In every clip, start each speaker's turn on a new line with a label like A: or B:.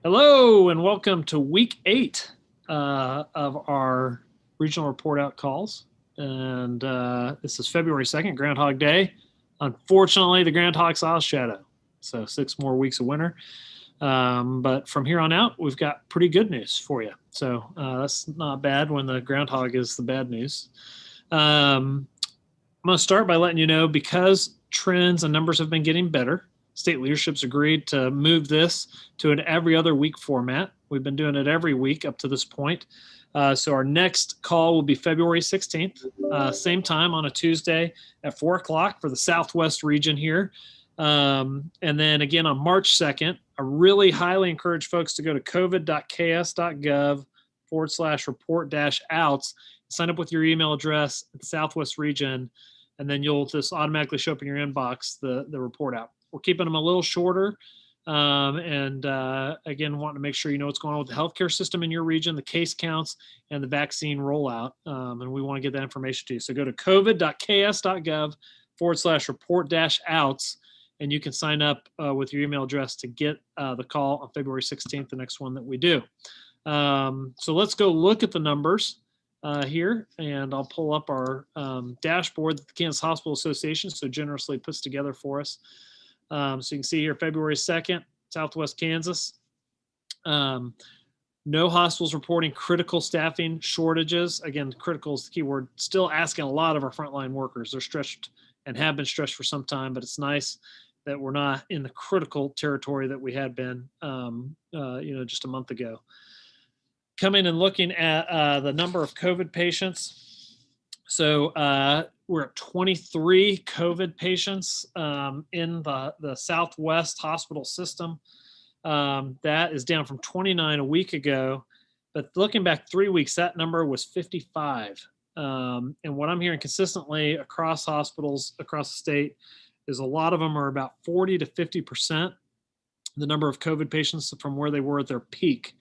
A: Hello, and welcome to week 8 of our regional report out calls. And this is February 2nd, Groundhog Day. Unfortunately, the groundhog saw a shadow. So 6 more weeks of winter. But from here on out, we've got pretty good news for you. So that's not bad when the groundhog is the bad news. I'm going to start by letting you know because trends and numbers have been getting better, state leadership's agreed to move this to an every other week format. We've been doing it every week up to this point. So our next call will be February 16th, same time on a Tuesday at 4 o'clock for the Southwest region here. And then again on March 2nd, I really highly encourage folks to go to covid.ks.gov/report-outs, sign up with your email address at the Southwest region, and then you'll just automatically show up in your inbox the report out. We're keeping them a little shorter. And again, wanting to make sure you know what's going on with the healthcare system in your region, the case counts, and the vaccine rollout. And we want to get that information to you. So go to covid.ks.gov/report-outs, and you can sign up with your email address to get the call on February 16th, the next one that we do. So let's go look at the numbers here, and I'll pull up our dashboard that the Kansas Hospital Association so generously puts together for us. So you can see here, February 2nd, Southwest Kansas. No hospitals reporting critical staffing shortages. Again, critical is the key word. Still asking a lot of our frontline workers. They're stretched and have been stretched for some time, but it's nice that we're not in the critical territory that we had been, just a month ago. Coming and looking at the number of COVID patients. So we're at 23 COVID patients in the Southwest hospital system. That is down from 29 a week ago. But looking back 3 weeks, that number was 55. And what I'm hearing consistently across hospitals across the state is a lot of them are about 40 to 50% the number of COVID patients from where they were at their peak.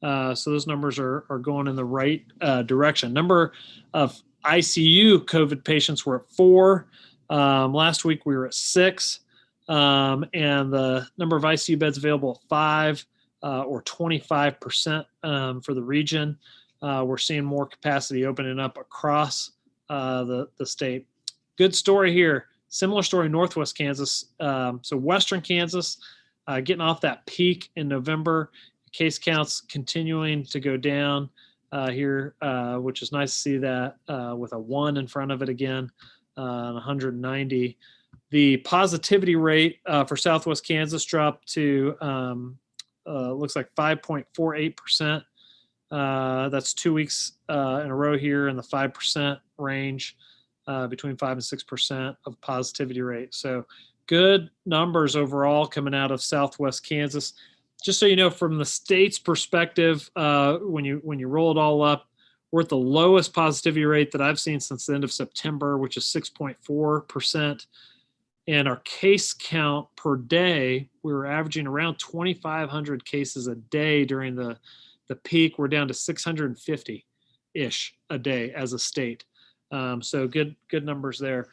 A: So those numbers are going in the right direction. Number of ICU COVID patients were at 4. Last week we were at 6. And the number of ICU beds available at 5 or 25% for the region. We're seeing more capacity opening up across the state. Good story here. Similar story in Northwest Kansas. So Western Kansas getting off that peak in November. Case counts continuing to go down here, which is nice to see that with a 1 in front of it again, 190. The positivity rate for Southwest Kansas dropped to looks like 5.48%. That's 2 weeks in a row here in the 5% range, between 5 and 6% of positivity rate. So good numbers overall coming out of Southwest Kansas. Just so you know, from the state's perspective, when you roll it all up, we're at the lowest positivity rate that I've seen since the end of September, which is 6.4%. And our case count per day, we were averaging around 2,500 cases a day during the peak. We're down to 650-ish a day as a state. So good numbers there.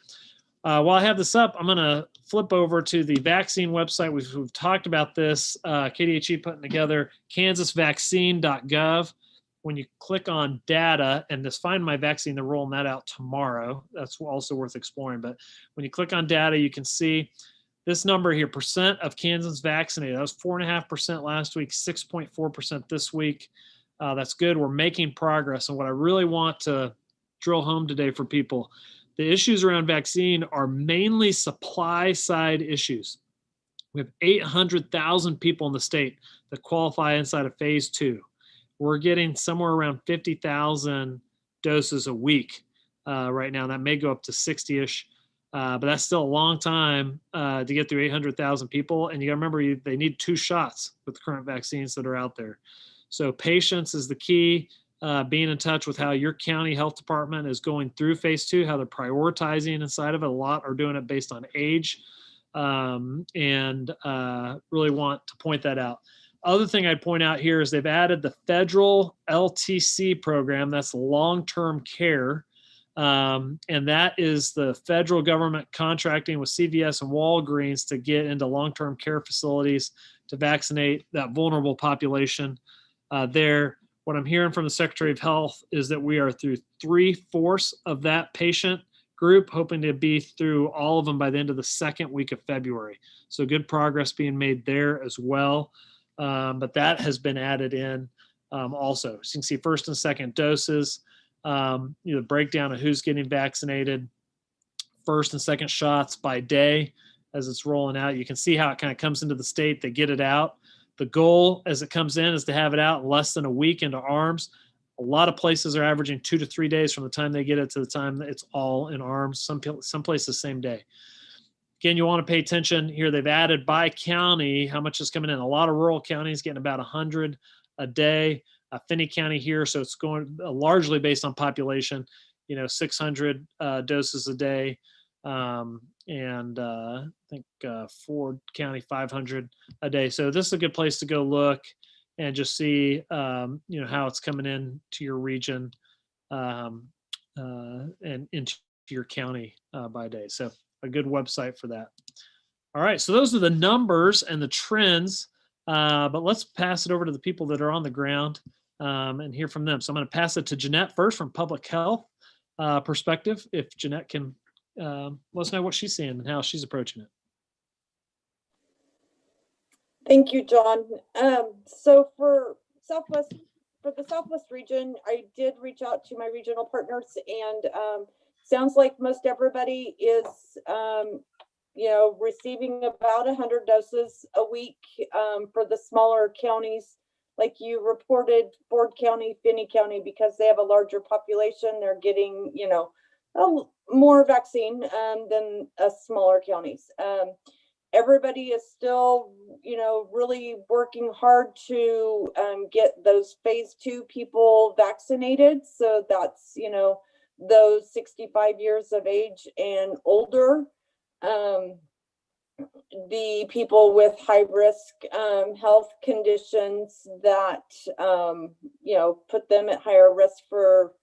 A: While I have this up, I'm going to flip over to the vaccine website. We've talked about this. KDHE putting together kansasvaccine.gov. When you click on data and just find my vaccine, they're rolling that out tomorrow. That's also worth exploring. But when you click on data, you can see this number here, percent of Kansans vaccinated. That was 4.5% last week, 6.4% this week. That's good. We're making progress. And what I really want to drill home today for people, the issues around vaccine are mainly supply side issues. We have 800,000 people in the state that qualify inside of phase 2. We're getting somewhere around 50,000 doses a week right now. That may go up to 60-ish, but that's still a long time to get through 800,000 people. And you got to remember, they need 2 shots with the current vaccines that are out there. So patience is the key. Being in touch with how your county health department is going through phase 2, how they're prioritizing inside of it. A lot are doing it based on age, and really want to point that out. Other thing I'd point out here is they've added the federal LTC program. That's long-term care. And that is the federal government contracting with CVS and Walgreens to get into long-term care facilities to vaccinate that vulnerable population there. What I'm hearing from the Secretary of Health is that we are through 3/4 of that patient group, hoping to be through all of them by the end of the second week of February. So good progress being made there as well. But that has been added in also. So you can see first and second doses, the breakdown of who's getting vaccinated, first and second shots by day as it's rolling out. You can see how it kind of comes into the state. They get it out. The goal as it comes in is to have it out in less than a week into arms. A lot of places are averaging 2 to 3 days from the time they get it to the time that it's all in arms. Some places same day. Again, you want to pay attention here. They've added by county how much is coming in. A lot of rural counties getting about 100 a day. Finney County here, so it's going largely based on population. 600 doses a day, and I think Ford County 500 a day. So this is a good place to go look and just see, how it's coming in to your region and into your county by day. So a good website for that. All right, so those are the numbers and the trends, but let's pass it over to the people that are on the ground and hear from them. So I'm going to pass it to Jeanette first from public health perspective. If Jeanette can let us know what she's seeing and how she's approaching it.
B: Thank you, John. So for the Southwest region, I did reach out to my regional partners, and sounds like most everybody is, receiving about 100 doses a week. For the smaller counties, like you reported, Ford County, Finney County, because they have a larger population, they're getting, more vaccine than smaller counties. Everybody is still, really working hard to get those phase 2 people vaccinated. So that's, those 65 years of age and older. The people with high risk health conditions that, put them at higher risk for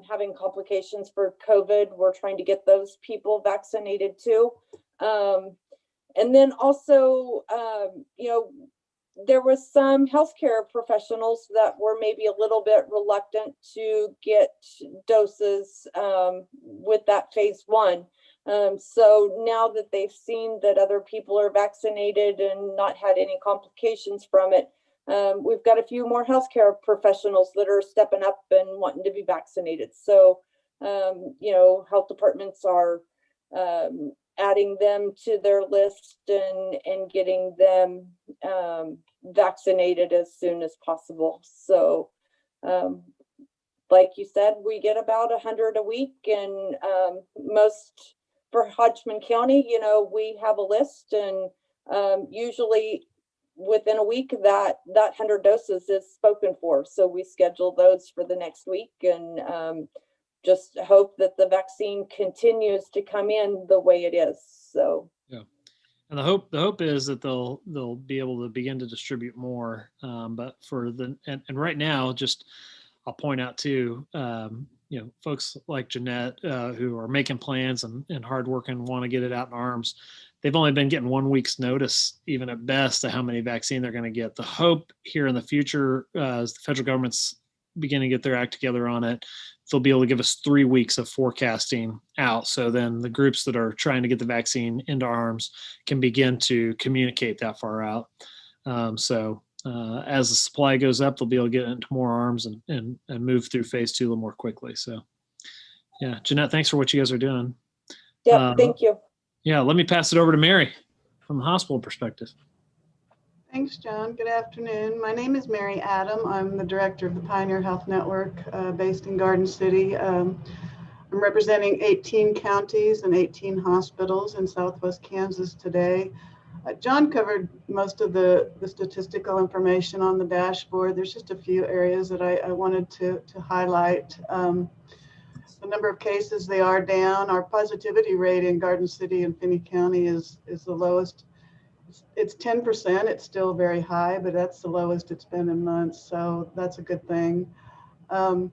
B: having complications for COVID. We're trying to get those people vaccinated too. And then also, there was some healthcare professionals that were maybe a little bit reluctant to get doses with that phase 1. So now that they've seen that other people are vaccinated and not had any complications from it, we've got a few more healthcare professionals that are stepping up and wanting to be vaccinated. So, health departments are adding them to their list and getting them vaccinated as soon as possible. So, like you said, we get about 100 a week, and most for Hodgman County, we have a list, and usually within a week that 100 doses is spoken for. So we schedule those for the next week, and just hope that the vaccine continues to come in the way it is. So
A: yeah, and the hope is that they'll be able to begin to distribute more. But for and right now, just I'll point out too, folks like Jeanette who are making plans and hard working, want to get it out in arms. They've only been getting 1 week's notice, even at best, to how many vaccine they're going to get. The hope here in the future, as the federal government's beginning to get their act together on it, they'll be able to give us 3 weeks of forecasting out. So then the groups that are trying to get the vaccine into arms can begin to communicate that far out. As the supply goes up, they'll be able to get into more arms and move through phase 2 a little more quickly. So yeah, Jeanette, thanks for what you guys are doing.
B: Yeah, thank you.
A: Yeah, let me pass it over to Mary from the hospital perspective.
C: Thanks, John. Good afternoon. My name is Mary Adam. I'm the director of the Pioneer Health Network based in Garden City. I'm representing 18 counties and 18 hospitals in Southwest Kansas today. John covered most of the statistical information on the dashboard. There's just a few areas that I wanted to highlight. The number of cases, they are down. Our positivity rate in Garden City and Finney County is the lowest. It's 10%. It's still very high, but that's the lowest it's been in months. So that's a good thing. Kind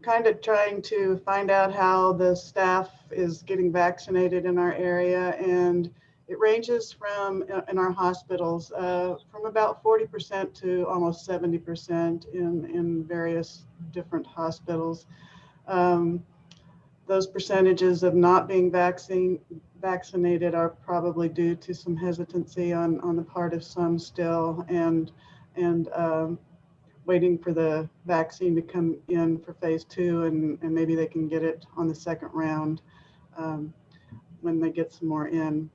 C: of trying to find out how the staff is getting vaccinated in our area. And It ranges from, in our hospitals, from about 40% to almost 70% in various different hospitals. Those percentages of not being vaccinated are probably due to some hesitancy on the part of some still, and waiting for the vaccine to come in for phase 2, and maybe they can get it on the second round when they get some more in.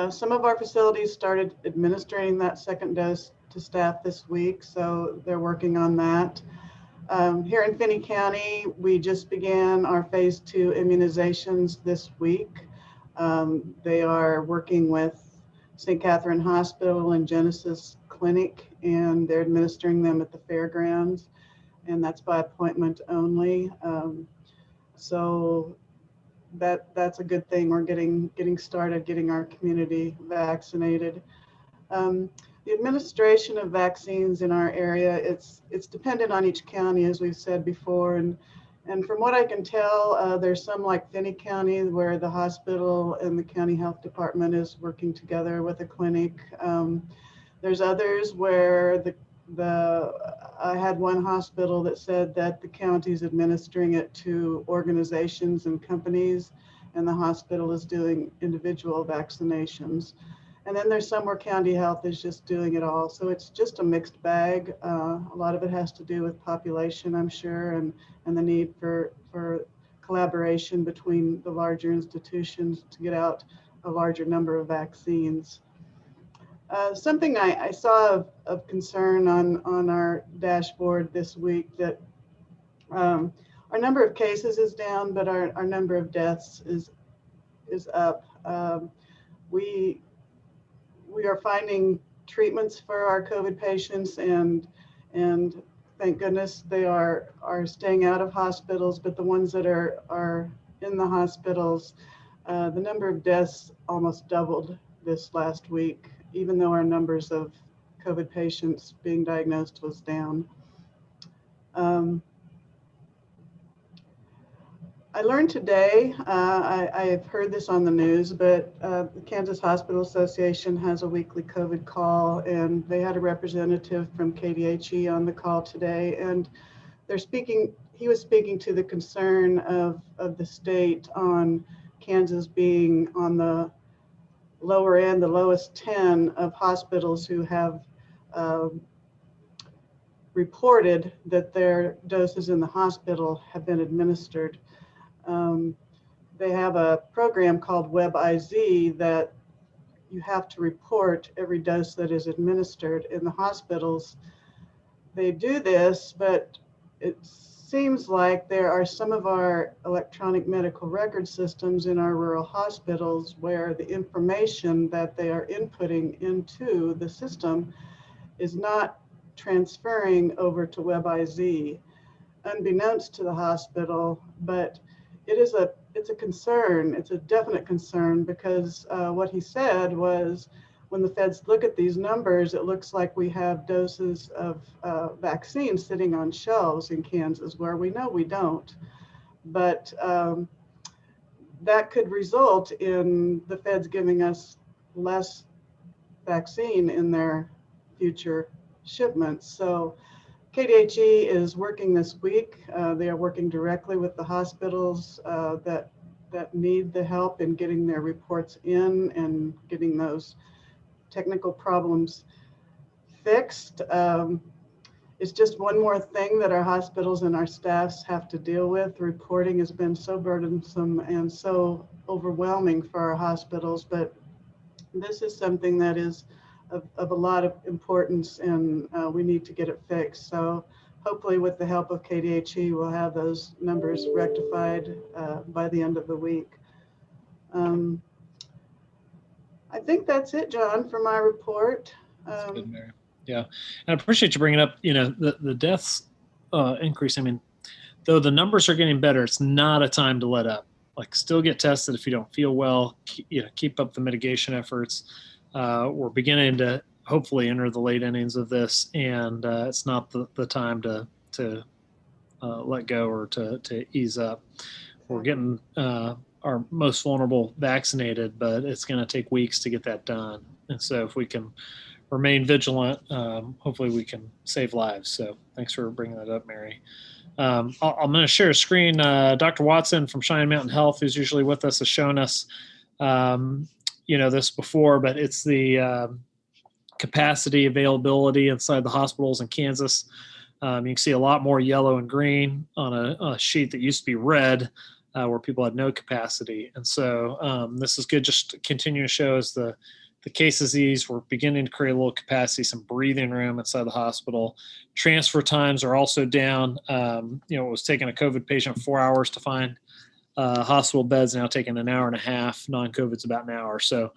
C: Some of our facilities started administering that second dose to staff this week, so they're working on that. Here in Finney County, we just began our phase 2 immunizations this week. They are working with St. Catherine Hospital and Genesis Clinic, and they're administering them at the fairgrounds, and that's by appointment only. So that's a good thing. We're getting started, getting our community vaccinated. The administration of vaccines in our area, it's dependent on each county, as we've said before, and from what I can tell, there's some like Finney County where the hospital and the county health department is working together with a clinic. There's others where I had one hospital that said that the county's administering it to organizations and companies, and the hospital is doing individual vaccinations. And then there's some where county health is just doing it all. So it's just a mixed bag. A lot of it has to do with population, I'm sure, and the need for collaboration between the larger institutions to get out a larger number of vaccines. Something I saw of concern on our dashboard this week, that our number of cases is down, but our number of deaths is up. We are finding treatments for our COVID patients, and thank goodness they are staying out of hospitals, but the ones that are in the hospitals, the number of deaths almost doubled this last week, even though our numbers of COVID patients being diagnosed was down. I learned today, I've heard this on the news, but the Kansas Hospital Association has a weekly COVID call, and they had a representative from KDHE on the call today, and he was speaking to the concern of the state on Kansas being on the lower end, the lowest 10 of hospitals who have reported that their doses in the hospital have been administered. They have a program called WebIZ that you have to report every dose that is administered in the hospitals. They do this, but it seems like there are some of our electronic medical record systems in our rural hospitals where the information that they are inputting into the system is not transferring over to WebIZ, unbeknownst to the hospital, but it's a concern. It's a definite concern, because what he said was, when the feds look at these numbers, it looks like we have doses of vaccines sitting on shelves in Kansas where we know we don't. But that could result in the feds giving us less vaccine in their future shipments. So KDHE is working this week. They are working directly with the hospitals that need the help in getting their reports in and getting those technical problems fixed. It's just one more thing that our hospitals and our staffs have to deal with. Reporting has been so burdensome and so overwhelming for our hospitals, but this is something that is of a lot of importance, and we need to get it fixed. So hopefully with the help of KDHE, we'll have those numbers rectified by the end of the week. I think that's it, John, for my report.
A: That's good, Mary. Yeah, and I appreciate you bringing up, the deaths increase. I mean, though the numbers are getting better, it's not a time to let up. Like, still get tested if you don't feel well. Keep up the mitigation efforts. We're beginning to hopefully enter the late innings of this, and it's not the time to let go or to ease up. We're getting our are most vulnerable vaccinated, but it's going to take weeks to get that done. And so if we can remain vigilant, hopefully we can save lives. So thanks for bringing that up, Mary. I'm going to share a screen. Dr. Watson from Cheyenne Mountain Health, who's usually with us, has shown us, this before, but it's the capacity availability inside the hospitals in Kansas. You can see a lot more yellow and green on a sheet that used to be red, where people had no capacity. And so this is good, just to continue to show as the cases ease, we're beginning to create a little capacity, some breathing room inside the hospital. Transfer times are also down. It was taking a COVID patient 4 hours to find hospital beds, now taking an hour and a half. Non-COVID's about an hour. So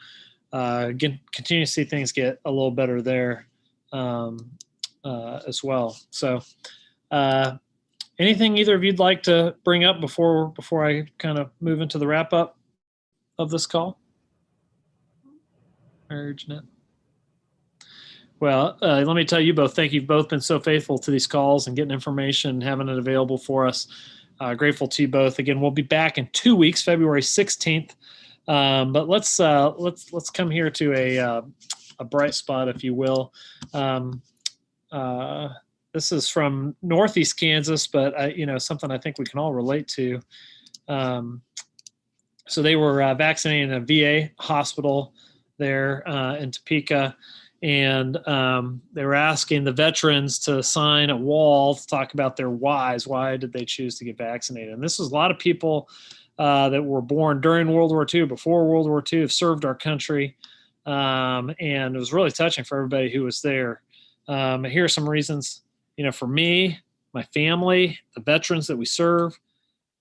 A: again, continue to see things get a little better there as well. So anything either of you'd like to bring up before I kind of move into the wrap up of this call? Mary, Jeanette? Well, let me tell you both, thank you. You've both been so faithful to these calls and getting information and having it available for us. Grateful to you both. Again, we'll be back in 2 weeks, February 16th. But let's come here to a bright spot, if you will. This is from Northeast Kansas, but something I think we can all relate to. So they were vaccinating a VA hospital there in Topeka, and they were asking the veterans to sign a wall to talk about their whys. Why did they choose to get vaccinated? And this is a lot of people that were born during World War II, before World War II, have served our country, and it was really touching for everybody who was there. Here are some reasons. For me, my family, the veterans that we serve,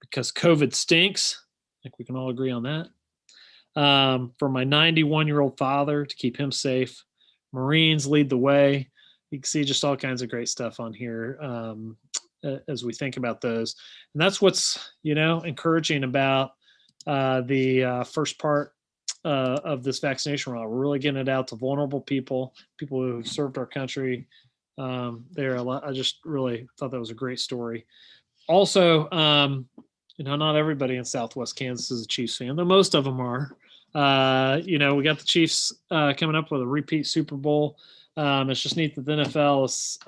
A: because COVID stinks. I think we can all agree on that. For my 91-year-old father, to keep him safe. Marines lead the way. You can see just all kinds of great stuff on here as we think about those. And that's what's, encouraging about the first part of this vaccination rollout. We're really getting it out to vulnerable people who have served our country. I just really thought that was a great story. Also, not everybody in Southwest Kansas is a Chiefs fan, though most of them are. We got the Chiefs coming up with a repeat Super Bowl. It's just neat that the NFL is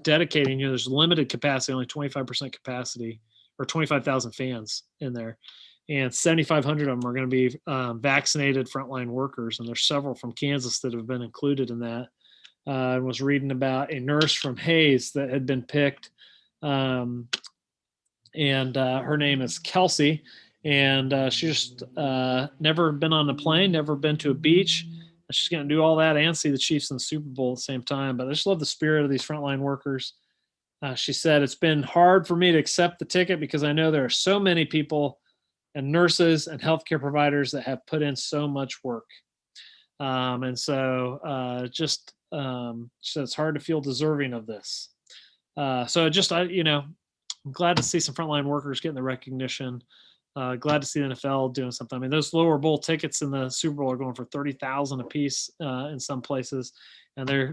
A: dedicating, there's limited capacity, only 25% capacity, or 25,000 fans in there. And 7,500 of them are going to be vaccinated frontline workers. And there's several from Kansas that have been included in that. I was reading about a nurse from Hayes that had been picked. And her name is Kelsey. And she just never been on a plane, never been to a beach. She's going to do all that and see the Chiefs in the Super Bowl at the same time. But I just love the spirit of these frontline workers. She said, it's been hard for me to accept the ticket because I know there are so many people and nurses and healthcare providers that have put in so much work. And so she said it's hard to feel deserving of this. I'm glad to see some frontline workers getting the recognition. Glad to see the NFL doing something. I mean, those lower bowl tickets in the Super Bowl are going for $30,000 a piece in some places, and they're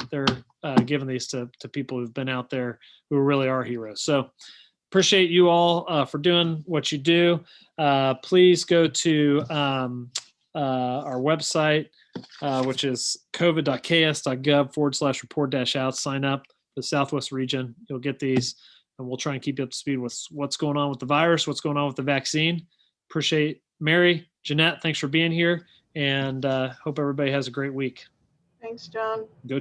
A: giving these to people who've been out there who really are heroes. So appreciate you all for doing what you do. Please go to our website, which is covid.ks.gov/report-out. Sign up for the Southwest region. You'll get these. And we'll try and keep you up to speed with what's going on with the virus, what's going on with the vaccine. Appreciate Mary, Jeanette, thanks for being here, and hope everybody has a great week.
C: Thanks, John.
A: Go